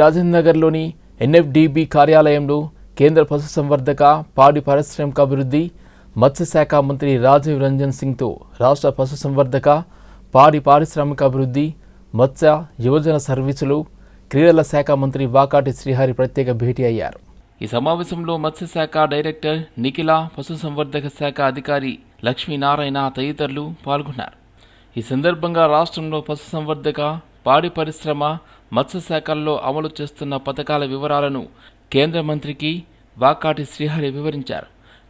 రాజేంద్రనగర్లోని NFDB కార్యాలయంలో కేంద్ర పశుసంవర్ధక పాడి పారిశ్రామికాభివృద్ధి మత్స్యశాఖ మంత్రి రాజీవ్ రంజన్ సింగ్తో రాష్ట్ర పశుసంవర్ధక పాడి పారిశ్రామికాభివృద్ధి మత్స్య యువజన సర్వీసులు క్రీడల శాఖ మంత్రి వాకాటి శ్రీహరి ప్రత్యేక భేటీ అయ్యారు. ఈ సమావేశంలో మత్స్యశాఖ డైరెక్టర్ నిఖిల, పశుసంవర్ధక శాఖ అధికారి లక్ష్మీనారాయణ తదితరులు పాల్గొన్నారు. ఈ సందర్భంగా రాష్ట్రంలో పశుసంవర్ధక పాడి పరిశ్రమ మత్స్యశాఖల్లో అమలు చేస్తున్న పథకాల వివరాలను కేంద్ర మంత్రికి వాకాటి శ్రీహరి వివరించారు.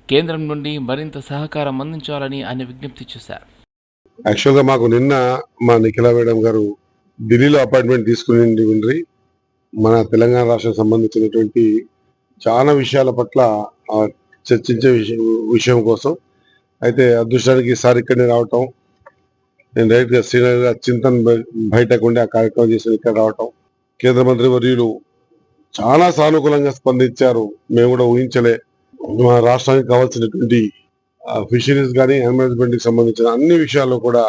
కేంద్రం నుండి మరింత సహకారం అందించాలని ఆయన విజ్ఞప్తి చేశారు. యాక్చువల్గా మాకు నిన్న మా నిఖిల మేడం గారు ఢిల్లీలో అపాయింట్మెంట్ తీసుకుని మన తెలంగాణ రాష్ట్రం సంబంధించినటువంటి చాలా విషయాల పట్ల చర్చించే విషయం కోసం అయితే అదృష్టానికి ఈసారి ఇక్కడనే రావటం, నేను డైరెక్ట్గా శ్రీనగర్ చింతన్ బయటకు ఉండి ఆ కార్యక్రమం చేసిన ఇక్కడ రావటం, కేంద్ర మంత్రి వర్యులు చాలా సానుకూలంగా స్పందించారు. మేము కూడా ఊహించలే. మా రాష్ట్రానికి కావాల్సినటువంటి ఫిషరీస్ కానీ మేనేజ్మెంట్ కి సంబంధించిన అన్ని విషయాల్లో కూడా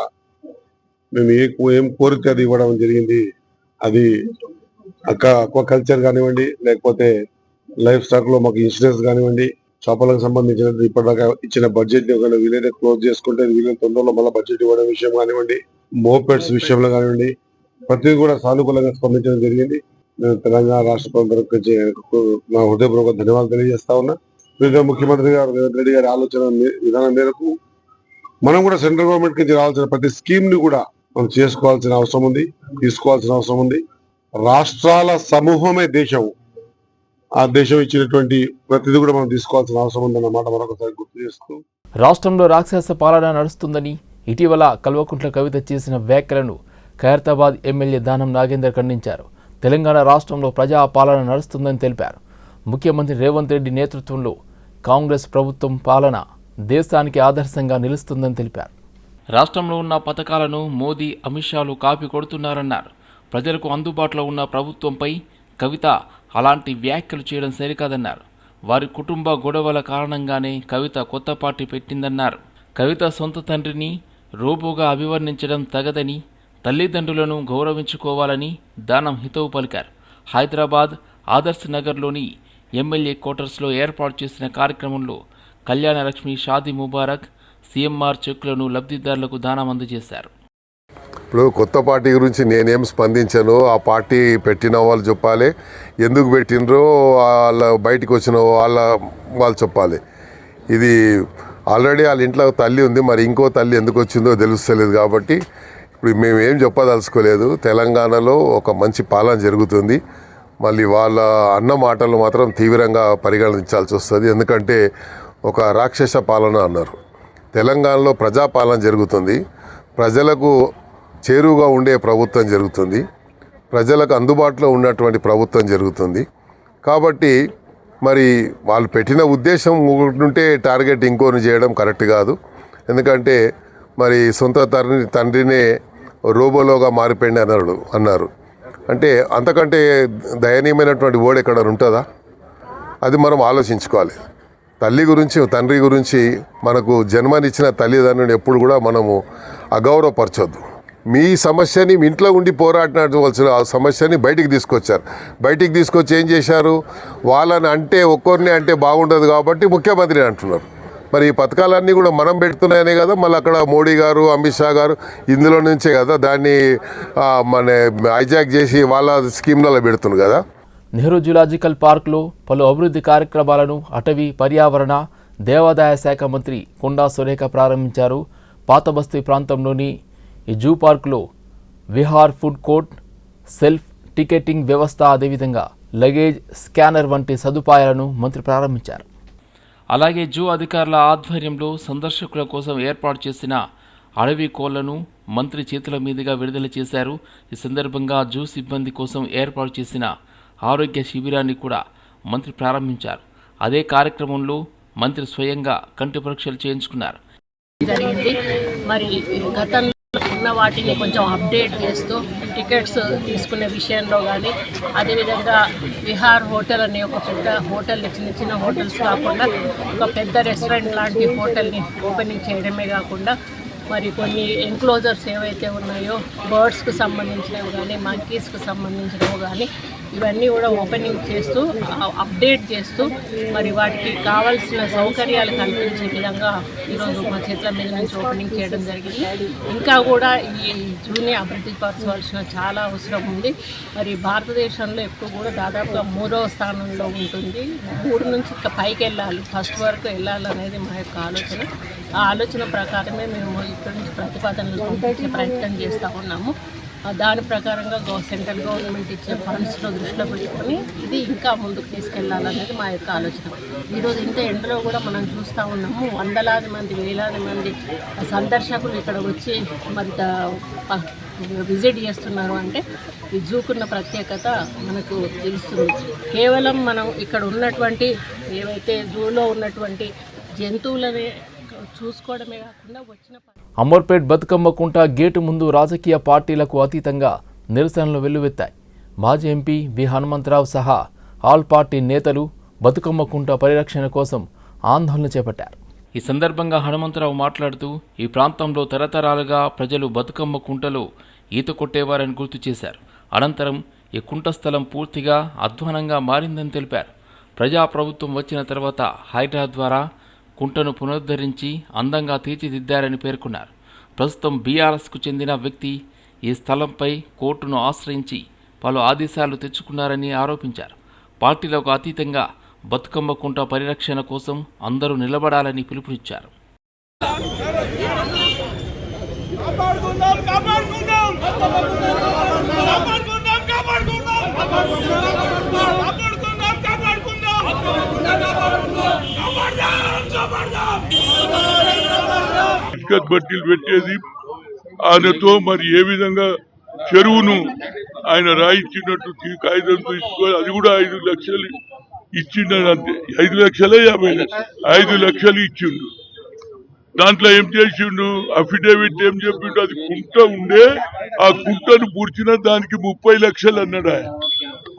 మేము ఏం కోరితే అది ఇవ్వడం జరిగింది. అది అక్వాకల్చర్ కానివ్వండి, లేకపోతే లైఫ్ స్టాక్ లో మాకు ఇన్సూరెన్స్ కానివ్వండి, చేపలకు సంబంధించిన ఇప్పటిదాకా ఇచ్చిన బడ్జెట్ ని ఒకవేళ వీలైతే క్లోజ్ చేసుకుంటే వీలైన తొందరలో మళ్ళీ బడ్జెట్ ఇవ్వడం విషయం కానివ్వండి, మోపెడ్స్ విషయంలో కానివ్వండి, ప్రతిదీ కూడా సానుకూలంగా స్పందించడం జరిగింది. నేను తెలంగాణ రాష్ట్ర ప్రభుత్వం నా హృదయపూర్వక ధన్యవాదాలు తెలియజేస్తా ఉన్నా. ముఖ్యమంత్రి గారు రేవంత్ రెడ్డి గారి ఆలోచన విధానం మేరకు మనం కూడా సెంట్రల్ గవర్నమెంట్ నుంచి రావాల్సిన ప్రతి స్కీమ్ ని కూడా మనం చేసుకోవాల్సిన అవసరం ఉంది, తీసుకోవాల్సిన అవసరం ఉంది. రాష్ట్రాల సమూహమే దేశం. ఆ దేశం ఇచ్చినటువంటి ప్రతిదీ కూడా మనం తీసుకోవాల్సిన అవసరం ఉందన్న మాట మరొకసారి గుర్తు చేస్తూ, రాష్ట్రంలో రాక్షస పాలన నడుస్తుందని ఇటీవల కల్వకుంట్ల కవిత చేసిన వ్యాఖ్యలను ఖైరతాబాద్ ఎమ్మెల్యే దానం నాగేందర్ ఖండించారు. తెలంగాణ రాష్ట్రంలో ప్రజా పాలన నడుస్తుందని తెలిపారు. ముఖ్యమంత్రి రేవంత్ రెడ్డి నేతృత్వంలో కాంగ్రెస్ ప్రభుత్వం పాలన దేశానికి ఆదర్శంగా నిలుస్తుందని తెలిపారు. రాష్ట్రంలో ఉన్న పథకాలను మోదీ, అమిత్ షాలు కాపీ కొడుతున్నారన్నారు. ప్రజలకు అందుబాటులో ఉన్న ప్రభుత్వంపై కవిత అలాంటి వ్యాఖ్యలు చేయడం సరికాదన్నారు. వారి కుటుంబ గొడవల కారణంగానే కవిత కొత్త పార్టీ పెట్టిందన్నారు. కవిత సొంత తండ్రిని రోబోగా అభివర్ణించడం తగదని, తల్లిదండ్రులను గౌరవించుకోవాలని దానం హితవు పలికారు. హైదరాబాద్ ఆదర్శ్ నగర్లోని ఎమ్మెల్యే క్వార్టర్స్లో ఏర్పాటు చేసిన కార్యక్రమంలో కళ్యాణలక్ష్మి, షాదీ ముబారక్, సీఎంఆర్ చెక్కులను లబ్ధిదారులకు దానం అందజేశారు. ఇప్పుడు కొత్త పార్టీ గురించి నేనేం స్పందించానో ఆ పార్టీ పెట్టిన వాళ్ళు చెప్పాలి, ఎందుకు పెట్టినరో వాళ్ళ బయటకు వచ్చిన వాళ్ళు చెప్పాలి. ఇది ఆల్రెడీ వాళ్ళ ఇంట్లో తల్లి ఉంది, మరి ఇంకో తల్లి ఎందుకు వచ్చిందో తెలుస్తలేదు. కాబట్టి ఇప్పుడు మేము ఏం చెప్పదలుచుకోలేదు. తెలంగాణలో ఒక మంచి పాలన జరుగుతుంది. మళ్ళీ వాళ్ళ అన్న మాటలు మాత్రం తీవ్రంగా పరిగణించాల్సి వస్తుంది. ఎందుకంటే ఒక రాక్షస పాలన అన్నారు. తెలంగాణలో ప్రజాపాలన జరుగుతుంది. ప్రజలకు చేరువుగా ఉండే ప్రభుత్వం జరుగుతుంది. ప్రజలకు అందుబాటులో ఉన్నటువంటి ప్రభుత్వం జరుగుతుంది. కాబట్టి మరి వాళ్ళు పెట్టిన ఉద్దేశం ఉంటే టార్గెట్ ఇంకోని చేయడం కరెక్ట్ కాదు. ఎందుకంటే మరి సొంత తండ్రినే రోబోలోగా మారిపోయింది అన్నారు. అంటే అంతకంటే దయనీయమైనటువంటి ఓడ ఎక్కడ ఉంటుందా? అది మనం ఆలోచించుకోవాలి. తల్లి గురించి, తండ్రి గురించి, మనకు జన్మనిచ్చిన తల్లిదండ్రులను ఎప్పుడు కూడా మనము అగౌరవపరచొద్దు. మీ సమస్యని మీ ఇంట్లో ఉండి పోరాడినవలసిన ఆ సమస్యని బయటికి తీసుకొచ్చారు. బయటికి తీసుకొచ్చి ఏం చేశారు? వాళ్ళని అంటే ఒక్కొరిని అంటే బాగుండదు కాబట్టి ముఖ్యమంత్రిని అంటున్నారు. మరి ఈ పథకాలన్నీ కూడా మనం పెడుతున్నాయనే కదా, మళ్ళీ అక్కడ మోడీ గారు, అమిత్ షా గారు ఇందులో నుంచే కదా దాన్ని మన హైజాక్ చేసి వాళ్ళ స్కీమ్లలో పెడుతున్నారు కదా. నెహ్రూ జూలాజికల్ పార్క్లో పలు అభివృద్ధి కార్యక్రమాలను అటవీ, పర్యావరణ, దేవాదాయ శాఖ మంత్రి కొండా సురేఖ ప్రారంభించారు. పాత బస్తీ ప్రాంతంలోని ఈ జూ పార్కులో Vihar, food court, self ticketing వ్యవస్థ, అదేవిధంగా లగేజ్ స్కానర్ వంటి సదుపాయాలను మంత్రి ప్రారంభించారు. అలాగే జూ అధికారుల ఆధ్వర్యంలో సందర్శకుల కోసం ఏర్పాటు చేసిన అడవి కోళ్లను మంత్రి చేతుల మీదుగా విడుదల చేశారు. ఈ సందర్భంగా జూ సిబ్బంది కోసం ఏర్పాటు చేసిన ఆరోగ్య శిబిరాన్ని కూడా మంత్రి ప్రారంభించారు. అదే కార్యక్రమంలో మంత్రి స్వయంగా కంటి పరీక్షలు చేయించుకున్నారు. మరి గతంలో ఉన్న వాటిని కొంచెం అప్డేట్ చేస్తూ టికెట్స్ తీసుకునే విషయంలో కానీ, అదేవిధంగా విహార్ హోటల్ అనే ఒక పెద్ద హోటల్ని, చిన్న చిన్న హోటల్స్ కాకుండా ఒక పెద్ద రెస్టారెంట్ లాంటి హోటల్ని ఓపెనింగ్ చేయడమే కాకుండా మరి కొన్ని ఎన్క్లోజర్స్ ఏవైతే ఉన్నాయో బర్డ్స్కు సంబంధించినవి కానీ, మంకీస్కు సంబంధించినవి కానీ ఇవన్నీ కూడా ఓపెనింగ్ చేస్తూ అప్డేట్ చేస్తూ మరి వాటికి కావాల్సిన సౌకర్యాలు కల్పించే విధంగా ఈరోజు మా చేతుల మీద నుంచి ఓపెనింగ్ చేయడం జరిగింది. ఇంకా కూడా ఈ జూని అభివృద్ధి పరచవలసిన చాలా అవసరం ఉంది. మరి భారతదేశంలో ఎప్పుడు కూడా దాదాపుగా 3వ స్థానంలో ఉంటుంది. 3 నుంచి ఇంకా పైకి వెళ్ళాలి, ఫస్ట్ వరకు వెళ్ళాలనేది మా యొక్క ఆలోచన. ఆ ఆలోచన ప్రకారమే మేము ఇక్కడి నుంచి ప్రతిపాదనలు పంపించే ప్రయత్నం చేస్తూ ఉన్నాము. దాని ప్రకారంగా సెంట్రల్ గవర్నమెంట్ ఇచ్చే ఫండ్స్లో దృష్టిలో పెట్టుకొని ఇది ఇంకా ముందుకు తీసుకెళ్లాలనేది మా యొక్క ఆలోచన. ఈరోజు ఇంత ఎండలో కూడా మనం చూస్తూ ఉన్నాము, వందలాది మంది వేలాది మంది సందర్శకులు ఇక్కడ వచ్చి మరి విజిట్ చేస్తున్నారు. అంటే ఈ జూకున్న ప్రత్యేకత మనకు తెలుస్తుంది. కేవలం మనం ఇక్కడ ఉన్నటువంటి ఏవైతే జూలో ఉన్నటువంటి జంతువులనే చూసుకోవడమే కాకుండా వచ్చిన అమర్పేట్ బతుకమ్మ కుంట గేటు ముందు రాజకీయ పార్టీలకు అతీతంగా నిరసనలు వెల్లువెత్తాయి. మాజీ ఎంపీ వి హనుమంతరావు సహా ఆల్ పార్టీ నేతలు బతుకమ్మ కుంట పరిరక్షణ కోసం ఆందోళన చేపట్టారు. ఈ సందర్భంగా హనుమంతరావు మాట్లాడుతూ ఈ ప్రాంతంలో తరతరాలుగా ప్రజలు బతుకమ్మ కుంటలో ఈత కొట్టేవారని గుర్తు చేశారు. అనంతరం ఈ కుంట స్థలం పూర్తిగా అధ్వానంగా మారిందని తెలిపారు. ప్రజాప్రభుత్వం వచ్చిన తర్వాత హైడ్రా ద్వారా కుంటను పునరుద్ధరించి అందంగా తీర్చిదిద్దారని పేర్కొన్నారు. ప్రస్తుతం బీఆర్ఎస్కు చెందిన వ్యక్తి ఈ స్థలంపై కోర్టును ఆశ్రయించి పలు ఆదేశాలు తెచ్చుకున్నారని ఆరోపించారు. పార్టీలకు అతీతంగా బతుకమ్మ కుంట పరిరక్షణ కోసం అందరూ నిలబడాలని పిలుపునిచ్చారు. ఇసుక బట్టీలు పెట్టేది ఆయనతో మరి ఏ విధంగా చెరువును ఆయన రాయించినట్టు కాగితం తీసుకోవాలి. అది కూడా 5 లక్షలు ఇచ్చిండు. అంతే 5 లక్షలే 5 లక్షలు ఇచ్చిండు. దాంట్లో ఏం చేసిండు, అఫిడేవిట్ ఏం చెప్పిండు, అది కుంట ఉండే ఆ కుంటను పూడ్చిన దానికి 30 లక్షలు అన్నాడు. ఆయన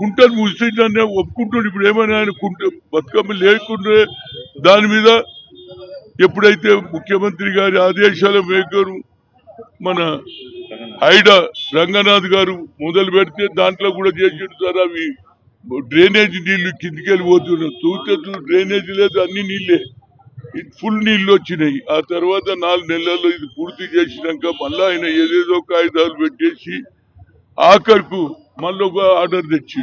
కుంటను పూర్చిండే ఒప్పుకుంటుండే. ఇప్పుడు ఏమైనా ఆయన కుంట బతుకమ్మ లేకుండే దాని మీద ఎప్పుడైతే ముఖ్యమంత్రి గారి ఆదేశాల మేరకు మన హైడా రంగనాథ్ గారు మొదలు పెడితే దాంట్లో కూడా చేసిండు సార్. అవి డ్రైనేజ్ నీళ్లు కిందికి వెళ్ళిపోతున్నాయి. చూస్తే డ్రైనేజ్ లేదు, అన్ని నీళ్ళే, ఫుల్ నీళ్లు వచ్చినాయి. ఆ తర్వాత 4 నెలల్లో ఇది పూర్తి చేసినాక మళ్ళా ఆయన ఏదేదో కాగితాలు పెట్టేసి ఆఖరుకు మళ్ళీ ఒక ఆర్డర్ తెచ్చి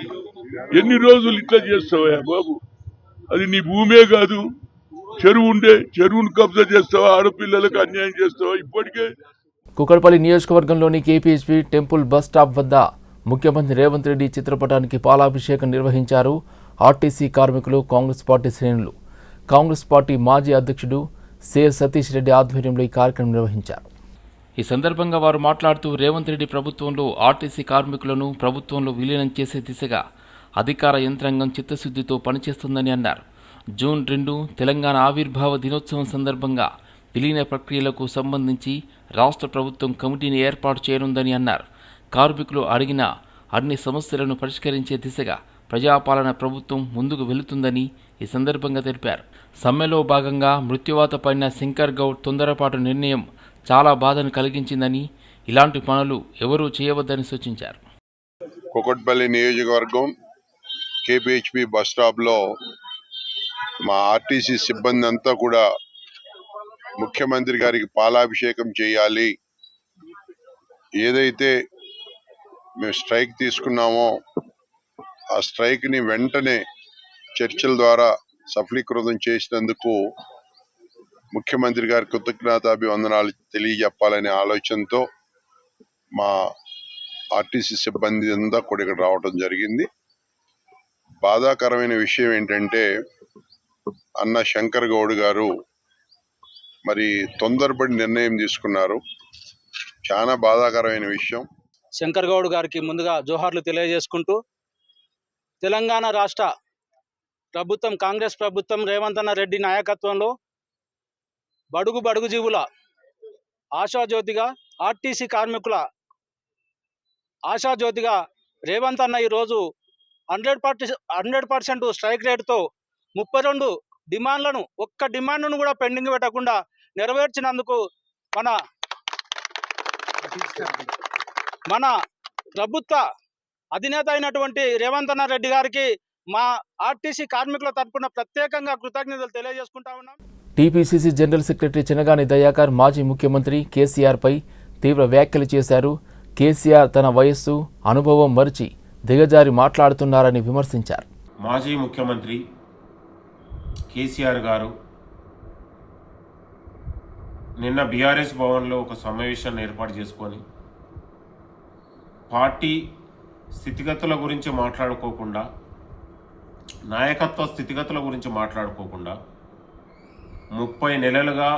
ఎన్ని రోజులు ఇట్లా చేస్తావా బాబు? అది నీ భూమే కాదు, చెరువు ఉండే చెరువును కబ్జా చేస్తావా? ఆడపిల్లలకు అన్యాయం చేస్తావా? ఇప్పటికే కుకట్పల్లి నియోజకవర్గంలోని కేపీహెచ్పీ టెంపుల్ బస్ స్టాప్ వద్ద ముఖ్యమంత్రి రేవంత్ రెడ్డి చిత్రపటానికి పాలాభిషేకం నిర్వహించారు. ఆర్టీసీ కార్మికులు, కాంగ్రెస్ పార్టీ శ్రేణులు. కాంగ్రెస్ పార్టీ మాజీ అధ్యక్షుడు సేర్ సతీష్ రెడ్డి ఆధ్వర్యంలో ఈ కార్యక్రమం నిర్వహించారు. ఈ సందర్భంగా వారు మాట్లాడుతూ రేవంత్ రెడ్డి ప్రభుత్వంలో ఆర్టీసీ కార్మికులను ప్రభుత్వంలో విలీనం చేసే దిశగా అధికార యంత్రాంగం చిత్తశుద్ధితో పనిచేస్తుందని అన్నారు. జూన్ 2 తెలంగాణ ఆవిర్భావ దినోత్సవం సందర్భంగా విలీన ప్రక్రియలకు సంబంధించి రాష్ట్ర ప్రభుత్వం కమిటీని ఏర్పాటు చేయనుందని అన్నారు. కార్మికులు అడిగిన అన్ని సమస్యలను పరిష్కరించే దిశగా ప్రజాపాలన ప్రభుత్వం ముందుకు వెళుతుందని ఈ సందర్భంగా తెలిపారు. సమ్మెలో భాగంగా మృత్యువాత పడిన శంకర్ గౌడ్ తొందరపాటు నిర్ణయం చాలా బాధను కలిగించిందని, ఇలాంటి పనులు ఎవరూ చేయవద్దని సూచించారు. కుకట్పల్లి నియోజకవర్గం కేపీహెచ్పీ బస్ స్టాప్లో మా ఆర్టీసీ సిబ్బంది అంతా కూడా ముఖ్యమంత్రి గారికి పాలాభిషేకం చేయాలి, ఏదైతే మేము స్ట్రైక్ తీసుకున్నామో ఆ స్ట్రైక్ని వెంటనే చర్చల ద్వారా సఫలీకృతం చేసినందుకు ముఖ్యమంత్రి గారి కృతజ్ఞతాభివందనాలు తెలియజెప్పాలనే ఆలోచనతో మా ఆర్టీసీ సిబ్బంది అంతా కూడా ఇక్కడ రావడం జరిగింది. బాధాకరమైన విషయం ఏంటంటే అన్న శంకర్ గౌడ్ గారు మరి తొందరపడి నిర్ణయం తీసుకున్నారు. చాలా బాధాకరమైన విషయం. శంకర్ గౌడ్ గారికి ముందుగా జోహార్లు తెలియజేసుకుంటూ, తెలంగాణ రాష్ట్ర ప్రభుత్వం, కాంగ్రెస్ ప్రభుత్వం, రేవంత్ అన్న రెడ్డి నాయకత్వంలో బడుగు జీవుల ఆశాజ్యోతిగా, ఆర్టీసీ కార్మికుల ఆశాజ్యోతిగా రేవంత్ అన్న ఈరోజు 100% స్ట్రైక్ రేటుతో 32 డిమాండ్లను, ఒక్క డిమాండ్ను కూడా పెండింగ్ పెట్టకుండా నెరవేర్చినందుకు మన ప్రభుత్వ అధినేత అయినటువంటి రేవంత్ రెడ్డి గారికి మా ఆర్టీసీ కార్మికుల తరపున ప్రత్యేకంగా కృతజ్ఞతలు తెలియజేసుకుంటా ఉన్నాం. TPCC general secretary Chenagani Dayakar మాజీ ముఖ్యమంత్రి కేసీఆర్పై తీవ్ర వ్యాఖ్యలు చేశారు. కేసీఆర్ తన వయస్సు, అనుభవం మరిచి దిగజారి మాట్లాడుతున్నారని విమర్శించారు. మాజీ ముఖ్యమంత్రి కేసీఆర్ గారు నిన్న బీఆర్ఎస్ భవన్లో ఒక సమావేశాన్ని ఏర్పాటు చేసుకొని పార్టీ స్థితిగతుల గురించి మాట్లాడుకోకుండా, నాయకత్వ స్థితిగతుల గురించి మాట్లాడుకోకుండా 30 నెలలుగా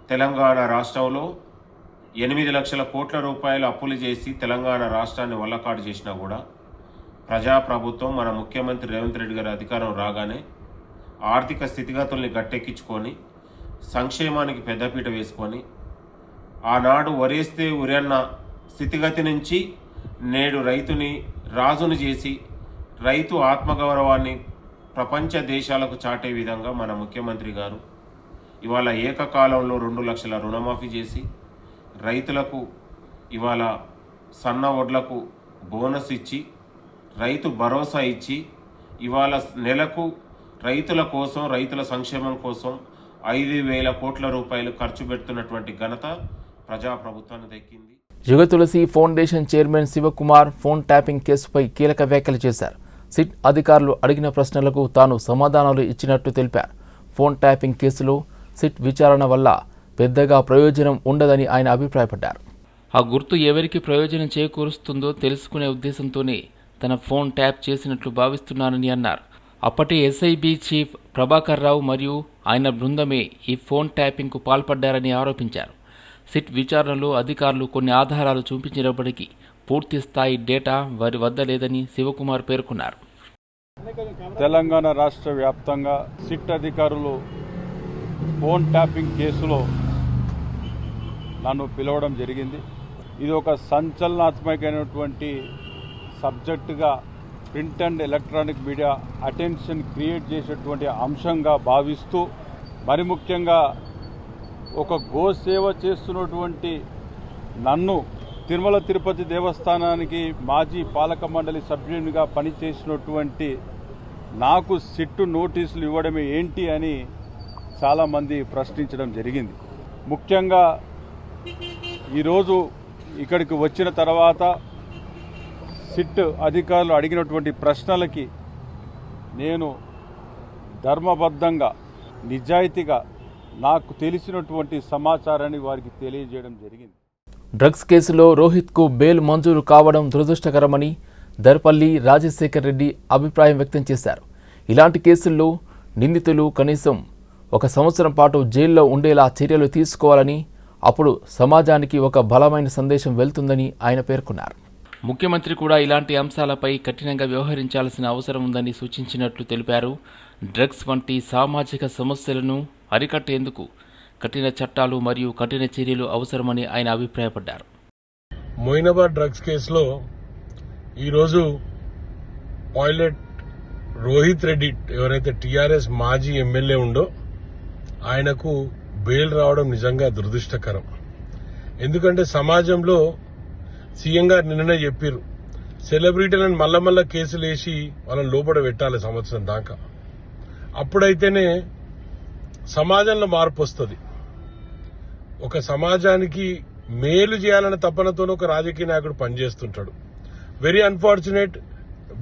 తెలంగాణ రాష్ట్రంలో 8 లక్షల కోట్ల రూపాయలు అప్పులు చేసి తెలంగాణ రాష్ట్రాన్ని వల్లకాడు చేసినా కూడా ప్రజాప్రభుత్వం మన ముఖ్యమంత్రి రేవంత్ రెడ్డి గారి అధికారం రాగానే ఆర్థిక స్థితిగతుల్ని గట్టెక్కించుకొని సంక్షేమానికి పెద్దపీట వేసుకొని ఆనాడు వరేస్తే ఉరన్న స్థితిగతి నుంచి నేడు రైతుని రాజును చేసి రైతు ఆత్మగౌరవాన్ని ప్రపంచ దేశాలకు చాటే విధంగా మన ముఖ్యమంత్రి గారు ఇవాళ ఏకకాలంలో 2 లక్షల రుణమాఫీ చేసి రైతులకు ఇవాళ సన్న వడ్లకు బోనస్ ఇచ్చి రైతు భరోసా ఇచ్చి ఇవాళ నెలకు రైతుల కోసం, రైతుల సంక్షేమం కోసం 5,000 కోట్ల రూపాయలు ఖర్చు పెడుతున్నటువంటి ఘనత ప్రజాప్రభుత్వాన్ని దక్కింది. Yugatulasi foundation chairman Shivakumar phone tapping కేసుపై కీలక వ్యాఖ్యలు చేశారు. సిట్ అధికారులు అడిగిన ప్రశ్నలకు తాను సమాధానాలు ఇచ్చినట్టు తెలిపారు. ఫోన్ ట్యాపింగ్ కేసులో సిట్ విచారణ వల్ల పెద్దగా ప్రయోజనం ఉండదని ఆయన అభిప్రాయపడ్డారు. ఆ గుర్తు ఎవరికి ప్రయోజనం చేకూరుస్తుందో తెలుసుకునే ఉద్దేశంతోనే తన ఫోన్ ట్యాప్ చేసినట్లు భావిస్తున్నానని అన్నారు. అప్పటి ఎస్ఐబి చీఫ్ ప్రభాకర్ రావు మరియు ఆయన బృందమే ఈ ఫోన్ ట్యాపింగ్కు పాల్పడ్డారని ఆరోపించారు. సిట్ విచారణలో అధికారులు కొన్ని ఆధారాలు చూపించినప్పటికీ పూర్తి స్థాయి డేటా వారి వద్ద లేదని శివకుమార్ పేర్కొన్నారు. తెలంగాణ రాష్ట్ర వ్యాప్తంగా సిట్ అధికారులు ఫోన్ ట్యాపింగ్ కేసులో నన్ను పిలవడం జరిగింది. ఇది ఒక సంచలనాత్మకమైనటువంటి సబ్జెక్టుగా print and electronic media attention create చేసేటువంటి అంశంగా భావిస్తూ, మరి ముఖ్యంగా ఒక గోసేవ చేస్తున్నటువంటి నన్ను తిరుమల తిరుపతి దేవస్థానానికి మాజీ పాలక మండలి సభ్యునిగా పనిచేసినటువంటి నాకు సిట్టు నోటీసులు ఇవ్వడమే ఏంటి అని చాలామంది ప్రశ్నించడం జరిగింది. ముఖ్యంగా ఈరోజు ఇక్కడికి వచ్చిన తర్వాత సిట్ అధికారులు అడిగినటువంటి ప్రశ్నలకి నేను ధర్మబద్ధంగా, నిజాయితీగా నాకు తెలిసినటువంటి సమాచారాన్ని వారికి తెలియజేయడం జరిగింది. డ్రగ్స్ కేసులో రోహిత్కు బెయిల్ మంజూరు కావడం దురదృష్టకరమని దర్పల్లి రాజశేఖర్ రెడ్డి అభిప్రాయం వ్యక్తం చేశారు. ఇలాంటి కేసుల్లో నిందితులు కనీసం 1 సంవత్సరం పాటు జైల్లో ఉండేలా చర్యలు తీసుకోవాలని, అప్పుడు సమాజానికి ఒక బలమైన సందేశం వెళ్తుందని ఆయన పేర్కొన్నారు. ముఖ్యమంత్రి కూడా ఇలాంటి అంశాలపై కఠినంగా వ్యవహరించాల్సిన అవసరం ఉందని సూచించినట్లు తెలిపారు. డ్రగ్స్ వంటి సామాజిక సమస్యలను అరికట్టేందుకు కఠిన చట్టాలు మరియు కఠిన చర్యలు అవసరమని ఆయన అభిప్రాయపడ్డారు. మొయినాబాద్ డ్రగ్స్ కేసులో ఈరోజు పైలట్ రోహిత్ రెడ్డి ఎవరైతే టీఆర్ఎస్ మాజీ ఎమ్మెల్యే ఉండో ఆయనకు బెయిల్ రావడం నిజంగా దురదృష్టకరం. ఎందుకంటే సమాజంలో సీఎం గారు నిన్ననే చెప్పారు, సెలబ్రిటీలను మళ్ళా కేసులు వేసి వాళ్ళని లోపల పెట్టాలి సంవత్సరం దాకా. అప్పుడైతేనే సమాజంలో మార్పు వస్తుంది. ఒక సమాజానికి మేలు చేయాలన్న తపనతో ఒక రాజకీయ నాయకుడు పనిచేస్తుంటాడు. వెరీ అన్ఫార్చునేట్,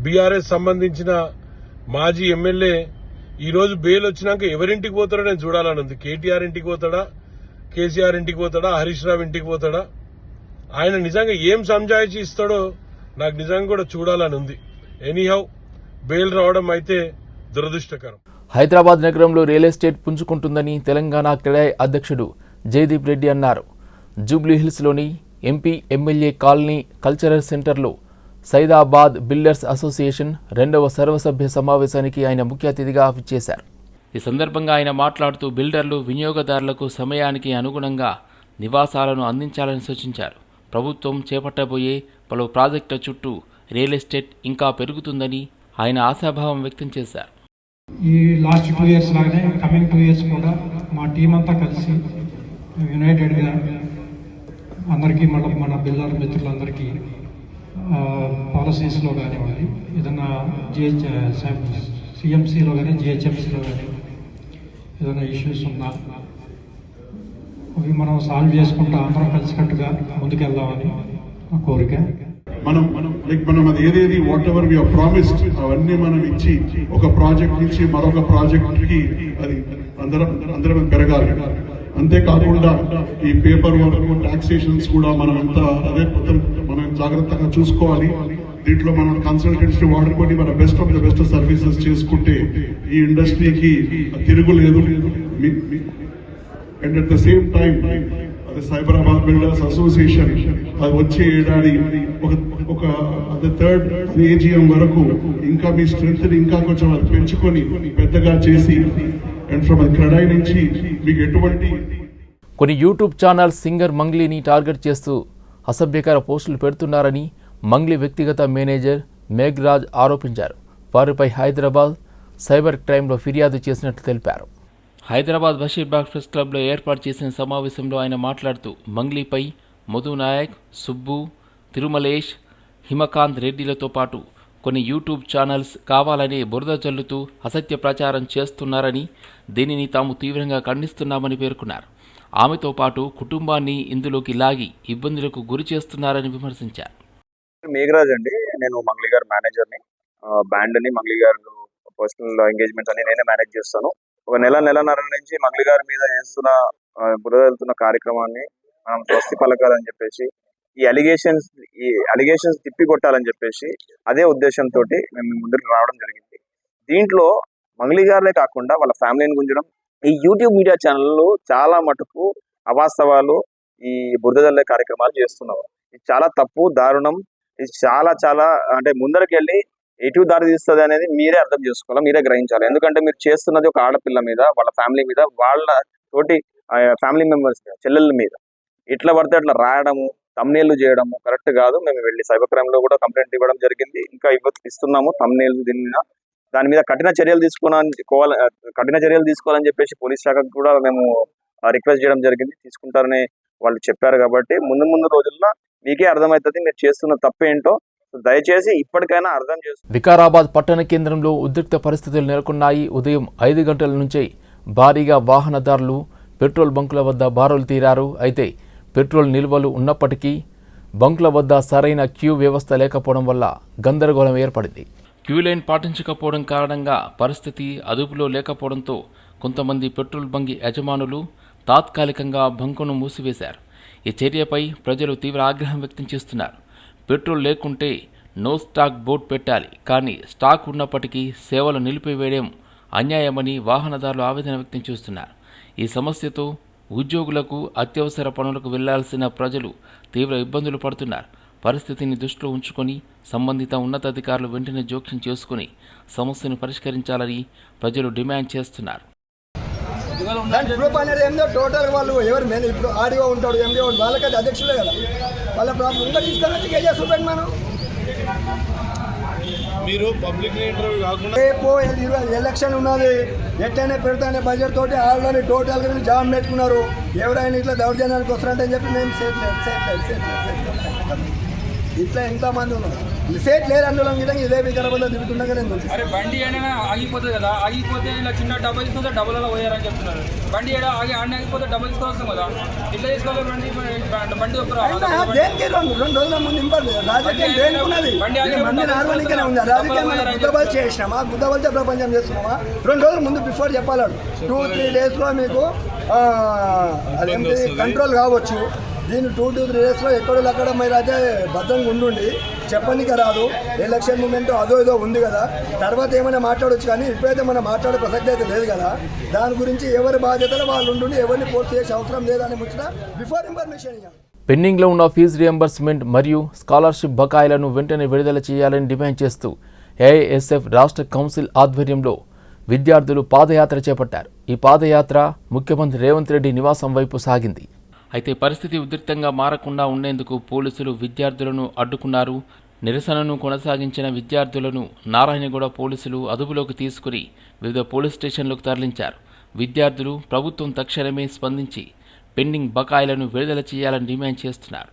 బీఆర్ఎస్ సంబంధించిన మాజీ ఎమ్మెల్యే ఈరోజు బెయిల్ వచ్చినాక ఎవరింటికి పోతాడో నేను చూడాలని ఉంది. కేటీఆర్ ఇంటికి పోతాడా, కేసీఆర్ ఇంటికి పోతాడా, హరీష్ రావు ఇంటికి పోతాడా? ఆయన నిజంగా ఏం సంజాయిషి ఇస్తాడో నాకు నిజంగా కూడా చూడాలని ఉంది. ఎనీహౌ బెయిల్ రావడం అయితే దురదృష్టకరం. హైదరాబాద్ నగరంలో రియల్ ఎస్టేట్ పుంజుకుంటుందని తెలంగాణ క్రెడాయ్ అధ్యక్షుడు జయదీప్ రెడ్డి అన్నారు. జూబ్లీహిల్స్లోని ఎంపీ ఎమ్మెల్యే కాలనీ కల్చరల్ సెంటర్లో సైదాబాద్ బిల్డర్స్ అసోసియేషన్ 2వ సర్వసభ్య సమావేశానికి ఆయన ముఖ్య అతిథిగా విచ్చేశారు. ఈ సందర్భంగా ఆయన మాట్లాడుతూ బిల్డర్లు వినియోగదారులకు సమయానికి అనుగుణంగా నివాసాలను అందించాలని సూచించారు. ప్రభుత్వం చేపట్టబోయే పలు ప్రాజెక్టుల చుట్టూ రియల్ ఎస్టేట్ ఇంకా పెరుగుతుందని ఆయన ఆశాభావం వ్యక్తం చేశారు. ఈ లాస్ట్ 2 years లాగానే కమింగ్ 2 years కూడా మా టీం అంతా కలిసి యునైటెడ్గా అందరికీ మన బిల్డర్ మిత్రులందరికీ పాలసీస్లో కానివ్వండి, ఏదైనా సిఎంసీలో కానీ జిహెచ్ఎంసీలో కానీ ఏదైనా ఇష్యూస్ ఉన్నా అవి మనం సాల్వ్ చేసుకుంటూ అందరం కలిసికట్టుగా ముందుకెళ్దామని నా కోరిక. మనం అది ఏదేది whatever we have promised అవన్నీ మనం ఇచ్చి ఒక ప్రాజెక్ట్ నుంచి మరొక ప్రాజెక్ట్ కి అది అందరం పెరగాలి. అంతేకాకుండా ఈ పేపర్ వర్క్, టాక్సేషన్స్ కూడా మనం అంతా అదే మనం జాగ్రత్తగా చూసుకోవాలి. దీంట్లో మనం కన్సల్టెంట్స్ వాడుకొని మన best of the best services చేసుకుంటే ఈ ఇండస్ట్రీకి తిరుగులేదు. And at the same time అది సైబరాబాద్ బిల్డర్స్ అసోసియేషన్ అది వచ్చే ఏడాది ఒక థర్డ్ ఏజిఎం వరకు ఇంకా మీ స్ట్రెంగ్త్ ని ఇంకా కొంచెం పెంచుకొని పెద్దగా చేసి అండ్ ఫ్రమ్ క్రెడై నుంచి మీకు ఎటువంటి కొన్ని యూట్యూబ్ ఛానల్స్ సింగర్ మంగ్లీని టార్గెట్ చేస్తూ అసభ్యకర పోస్టులు పెడుతున్నారని మంగ్లీ వ్యక్తిగత మేనేజర్ మేఘ్రాజ్ ఆరోపించారు. వారిపై హైదరాబాద్ సైబర్ క్రైమ్లో ఫిర్యాదు చేసినట్లు తెలిపారు. హైదరాబాద్ బషీర్బాగ్ ప్రెస్ క్లబ్లో ఏర్పాటు చేసిన సమావేశంలో ఆయన మాట్లాడుతూ మంగ్లీపై మధు నాయక్, సుబ్బు, తిరుమలేష్, హిమకాంత్ రెడ్డిలతో పాటు కొన్ని యూట్యూబ్ ఛానల్స్ కావాలని బురద జల్లుతూ అసత్య ప్రచారం చేస్తున్నారని, దీనిని తాము తీవ్రంగా ఖండిస్తున్నామని పేర్కొన్నారు. ఆమెతో పాటు కుటుంబాన్ని ఇందులోకి లాగి ఇబ్బందులకు గురి చేస్తున్నారని విమర్శించారు. మేఘరాజ్ అండి, నేను మంగ్లీ గారి మేనేజర్ని. బ్యాండ్ని మంగ్లీ గారు పర్సనల్ ఎంగేజ్మెంట్స్ అని నేనే మేనేజ్ చేస్తాను. ఒక నెలన్నర నుంచి మంగ్లీ గారి మీద చేస్తున్న బురద వెళ్తున్న కార్యక్రమాన్ని మనం స్వస్తి పలకాలని చెప్పేసి ఈ అలిగేషన్స్ తిప్పికొట్టాలని చెప్పేసి అదే ఉద్దేశంతో మేము ముందుకు రావడం జరిగింది. దీంట్లో మంగ్లీ గారులే కాకుండా వాళ్ళ ఫ్యామిలీని గుంజడం, ఈ యూట్యూబ్ మీడియా ఛానళ్ళు చాలా మటుకు అవాస్తవాలు, ఈ బురదజల్లే కార్యక్రమాలు చేస్తున్నారు. ఇది చాలా తప్పు, దారుణం. ఇది చాలా అంటే ముందరకెళ్ళి ఎటు దారి తీస్తుంది అనేది మీరే అర్థం చేసుకోవాలి, మీరే గ్రహించాలి. ఎందుకంటే మీరు చేస్తున్నది ఒక ఆడపిల్ల మీద, వాళ్ళ ఫ్యామిలీ మీద, వాళ్ళ తోటి ఫ్యామిలీ మెంబర్స్ మీద, చెల్లెళ్ళ మీద ఇట్లా పడితే అట్లా రాయడము, తమ్నేళ్లు చేయడము కరెక్ట్ కాదు. మేము వెళ్ళి సైబర్ క్రైమ్ లో కూడా కంప్లైంట్ ఇవ్వడం జరిగింది, ఇంకా ఇస్తున్నాము. తమ్నేళ్లు దాని మీద కఠిన చర్యలు తీసుకోవాలని చెప్పేసి పోలీస్ శాఖకు కూడా మేము రిక్వెస్ట్ చేయడం జరిగింది. తీసుకుంటారని వాళ్ళు చెప్పారు. కాబట్టి ముందు రోజుల్లో మీకే అర్థమవుతుంది మీరు చేస్తున్న తప్పేంటో. దయచేసి ఇప్పటికైనా అర్థం చేసుకోండి. వికారాబాద్ పట్టణ కేంద్రంలో ఉద్రిక్త పరిస్థితులు నెలకొన్నాయి. ఉదయం 5 గంటల నుంచే భారీగా వాహనదారులు పెట్రోల్ బంకుల వద్ద బారులు తీరారు. అయితే పెట్రోల్ నిల్వలు ఉన్నప్పటికీ బంకుల వద్ద సరైన క్యూ వ్యవస్థ లేకపోవడం వల్ల గందరగోళం ఏర్పడింది. క్యూ లైన్ పాటించకపోవడం కారణంగా పరిస్థితి అదుపులో లేకపోవడంతో కొంతమంది పెట్రోల్ బంకి యజమానులు తాత్కాలికంగా బంకును మూసివేశారు. ఈ చర్యపై ప్రజలు తీవ్ర ఆగ్రహం వ్యక్తం చేస్తున్నారు. పెట్రోల్ లేకుంటే నో స్టాక్ బోర్డు పెట్టాలి, కానీ స్టాక్ ఉన్నప్పటికీ సేవలు నిలిపివేయడం అన్యాయమని వాహనదారులు ఆవేదన వ్యక్తం చేస్తున్నారు. ఈ సమస్యతో ఉద్యోగులకు, అత్యవసర పనులకు వెళ్లాల్సిన ప్రజలు తీవ్ర ఇబ్బందులు పడుతున్నారు. పరిస్థితిని దృష్టిలో ఉంచుకొని సంబంధిత ఉన్నతాధికారులు వెంటనే జోక్యం చేసుకుని సమస్యను పరిష్కరించాలని ప్రజలు డిమాండ్ చేస్తున్నారు. గ్రూప్ అనేది ఏందో టోటల్ వాళ్ళు ఎవరు మెయిన్ ఇప్పుడు ఆడియో ఉంటాడు, ఎండిఓ వాళ్ళకైతే అధ్యక్షులే కదా, వాళ్ళ ప్రాబ్లం ఇంకా తీసుకొని కేజీఎస్ చూపండి. మనం మీరు పబ్లిక్ ఇంటర్వ్యూ కాకుండా రేపు ఎలక్షన్ ఉన్నది, ఎట్లయినా పెడతానే బడ్జెట్ తోటి ఆల్రెడీ టోటల్ గా జామ్ పెట్టుకున్నారు. ఎవరైనా ఇట్లా దౌర్జన్యానికి వస్తారంటే చెప్పి మేము సేట్ ఇట్లా ఎంతమంది ఉన్నారు, సేట్ లేదు అందులో ఇదే వికారాబాద్ దిగుతుండగా నేను అరే బండి అయినా ఆగిపోతుంది కదా, ఆగిపోతే ఇలా చిన్న డబ్బా తీసుకుంటే డబ్బులు అలా పోయారని చెప్తున్నారు. బండి ఆగి ఆగిపోతే డబ్బులు తీసుకోవాల్సింది కదా, ఇట్లా తీసుకోవాలి. బండి దేనికి 2 రోజుల ముందు ఇంపాలి రాజకీయం దేనికి ఉన్నది, మంది నార్మల్గానే ఉంది. రాజకీయం గుద్దబల్ చేసినామా, గుద్దబల్తో ప్రపంచం చేస్తున్నామా? 2 రోజుల ముందు బిఫోర్ చెప్పాలి. 2-3 డేస్లో మీకు అదేంటి కంట్రోల్ కావచ్చు. దీన్ని 2-3 డేస్లో ఎక్కడో అక్కడ మీరు అయితే భద్రంగా ఉండి చెప్పనీకి రాదు. ఎలక్షన్ మూమెంట్ ఏదో ఉంది కదా, తర్వాత ఏమైనా మాట్లాడవచ్చు. కానీ ఇప్పుడైతే మనం మాట్లాడే ప్రసక్తి అయితే లేదు కదా. దాని గురించి ఎవరి బాధ్యతలు వాళ్ళు ఉండి ఎవరిని పోస్ట్ చేసే అవసరం లేదని ముచ్చట బిఫోర్ ఇన్ఫర్మేషన్ ఇవ్వాలి. పెండింగ్లో ఉన్న ఫీజు రియంబర్స్మెంట్ మరియు స్కాలర్షిప్ బకాయిలను వెంటనే విడుదల చేయాలని డిమాండ్ చేస్తూ ఏఐఎస్ఎఫ్ రాష్ట్ర కౌన్సిల్ ఆధ్వర్యంలో విద్యార్థులు పాదయాత్ర చేపట్టారు. ఈ పాదయాత్ర ముఖ్యమంత్రి రేవంత్ రెడ్డి నివాసం వైపు సాగింది. అయితే పరిస్థితి ఉద్రిక్తంగా మారకుండా ఉండేందుకు పోలీసులు విద్యార్థులను అడ్డుకున్నారు. నిరసనను కొనసాగించిన విద్యార్థులను నారాయణగూడ పోలీసులు అదుపులోకి తీసుకుని వివిధ పోలీస్ స్టేషన్లకు తరలించారు. విద్యార్థులు ప్రభుత్వం తక్షణమే స్పందించి పెండింగ్ బకాయిలను విడుదల చేయాలని డిమాండ్ చేస్తున్నారు.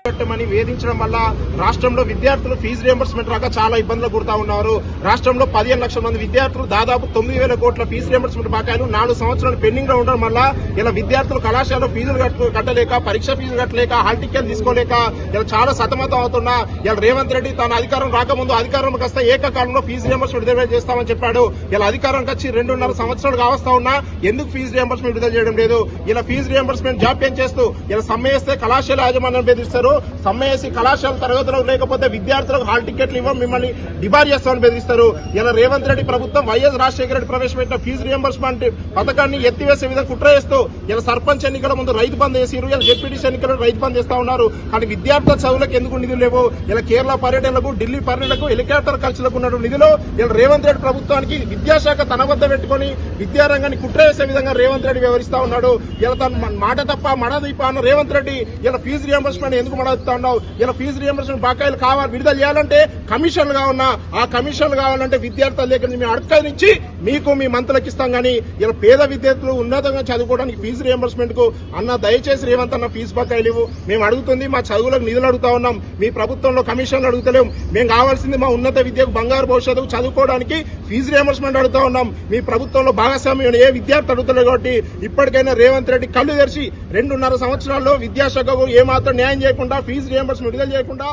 పెట్టమని వేధించడం వల్ల రాష్ట్రంలో విద్యార్థులు ఫీజు రియంబర్స్మెంట్ రాక చాలా ఇబ్బందులు గురతా ఉన్నారు. రాష్ట్రంలో 15 లక్షల మంది విద్యార్థులు దాదాపు 9,000 కోట్ల ఫీజు రియంబర్స్మెంట్ బకాయిలు 4 సంవత్సరాలు పెండింగ్ లో ఉండడం వల్ల ఇలా విద్యార్థులు కళాశాలలో ఫీజులు కట్టలేక, పరీక్ష ఫీజులు కట్టలేక, హాల్ టికెట్ తీసుకోలేక ఇలా చాలా సతమతం అవుతున్నా. ఇలా రేవంత్ రెడ్డి తన అధికారం రాకముందు అధికారంలోకి వస్తే ఏకకాలంలో ఫీజు రియంబర్స్మెంట్ విడుదల చేస్తామని చెప్పాడు. ఇలా అధికారంకి వచ్చి 2.5 సంవత్సరాలు కావస్తా ఉన్నా ఎందుకు ఫీజు రియంబర్స్మెంట్ విడుదల చేయడం లేదు? ఇలా ఫీజు రియంబర్స్మెంట్ జాప్యం చేస్తూ ఇలా సమ్మె చేస్తే కళాశాల యాజమాన్యం బెదిరిస్తారు. సమ్మె చేసి కళాశాల తరగతులు లేకపోతే విద్యార్థులకు హాల్ టికెట్లు ఇవ్వం, మిమ్మల్ని డిబార్ చేస్తామని బెదిరిస్తారు. ఇలా రేవంత్ రెడ్డి ప్రభుత్వం వైఎస్ రాజశేఖర రెడ్డి ప్రవేశపెట్టిన ఫీజు రియంబర్స్మెంట్ పథకాన్ని ఎత్తివేసే విధంగా కుట్ర చేస్తూ ఇలా సర్పంచ్ ఎన్నికల ముందు రైతు బంద్ చేసిరు, ఇలా జెడ్పీటీసీ ఎన్నికలు రైతు బంద్ చేస్తా ఉన్నారు. కానీ విద్యార్థుల చదువులకు ఎందుకు నిధులు లేవు? ఇలా కేరళ పర్యటనలకు, ఢిల్లీ పర్యటనకు, హెలికాప్టర్ ఖర్చులకు ఉన్న నిధులు ఇలా రేవంత్ రెడ్డి ప్రభుత్వానికి విద్యాశాఖ తన వద్ద పెట్టుకుని విద్యారంగాన్ని కుట్ర చేసే విధంగా రేవంత్ రెడ్డి వ్యవహరిస్తా ఉన్నాడు. ఇలా తన మాట తప్ప మడదీప అన్న రేవంత్ రెడ్డి ఇలా ఫీజు రియంబర్స్మెంట్ ఎందుకు మడదీస్తా ఉన్నావు? ఇలా ఫీజు రియంబర్స్మెంట్ బకాయిలు కావాలి విడుదల చేయాలంటే కమిషన్లు కావాలన్నా, ఆ కమిషన్లు కావాలంటే విద్యార్థుల దగ్గర మేము అడక నుంచి మీకు మీ మంత్రులకు ఇస్తాం. కానీ ఇలా పేద విద్యార్థులు ఉన్నతంగా చదువుకోవడానికి ఫీజు రియంబర్స్మెంట్ కు అన్న దయచేసి రేవంత్ అన్న ఫీజు బకాయిలు ఇవ్వు. మేము అడుగుతుంది మా చదువులకు నిధులు అడుగుతా ఉన్నాం, మీ ప్రభుత్వంలో కమిషన్లు అడుగుతలేము. మేము కావాల్సింది మా ఉన్నత విద్యకు, బంగారు భవిష్యత్తుకు చదువుకోవడానికి ఫీజు రియంబర్స్మెంట్ అడుగుతా ఉన్నాం. మీ ప్రభుత్వంలో భాగస్వామ్యం ఏ విద్యార్థి అడుగుతలేదు. కాబట్టి ఇప్పటికైనా రేవంత్ రెడ్డి కళ్ళు తెరిచి 2.5 సంవత్సరాల్లో విద్యాశాఖకు ఏమాత్రం న్యాయం చేయకుండా, ఫీజు రియంబర్స్మెంట్ విడుదల చేయకుండా.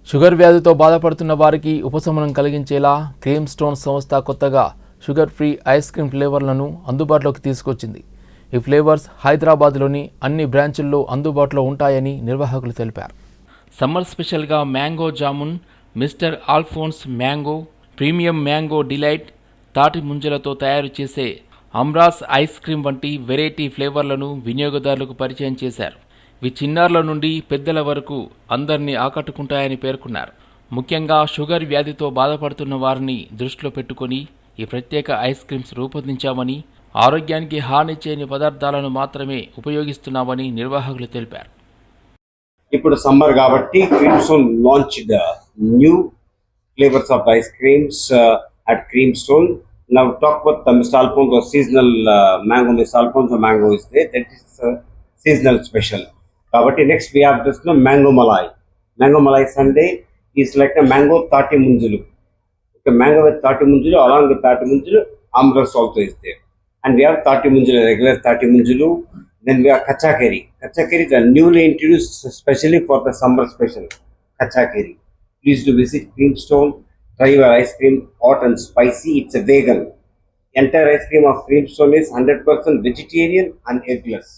షుగర్ వ్యాధితో బాధపడుతున్న వారికి ఉపశమనం కలిగించేలా క్రీమ్ స్టోన్ సంస్థ కొత్తగా షుగర్ ఫ్రీ ఐస్ క్రీమ్ ఫ్లేవర్లను అందుబాటులోకి తీసుకొచ్చింది. ఈ ఫ్లేవర్స్ హైదరాబాద్లోని అన్ని బ్రాంచుల్లో అందుబాటులో ఉంటాయని నిర్వాహకులు తెలిపారు. సమ్మర్ స్పెషల్గా mango jamun, mister Alphonso mango, premium mango delight, తాటి ముంజలతో తయారు చేసే అమ్రాస్ ఐస్ క్రీమ్ వంటి వెరైటీ ఫ్లేవర్లను వినియోగదారులకు పరిచయం చేశారు. ఇవి చిన్నారుల నుండి పెద్దల వరకు అందరినీ ఆకట్టుకుంటాయని పేర్కొన్నారు. ముఖ్యంగా షుగర్ వ్యాధితో బాధపడుతున్న వారిని దృష్టిలో పెట్టుకుని ఈ ప్రత్యేక ఐస్ క్రీమ్స్ రూపొందించామని, ఆరోగ్యానికి హాని చేయని పదార్థాలను మాత్రమే ఉపయోగిస్తున్నామని నిర్వాహకులు తెలిపారు. ఇప్పుడు సమ్మర్ కాబట్టి cream stone launched new flavours of ice creams at Cream Stone. Now talk with Mr. Alfonso, seasonal mango. Mr. Alfonso mango is there. That is seasonal special. But next we have this mango malai. Mango malai sundae is like a mango tati munjulu. Okay, mango with tati munjulu, along with tati munjulu, amras also is there. And we have tati munjulu, regular tati munjulu. Then we have kachakeri. Kachakeri is newly introduced specially for the summer special. Kachakeri. Please do visit Cream Stone. Try your ice cream, hot and spicy. It's a vegan. Entire ice cream of Cream Stone is 100% vegetarian and eggless.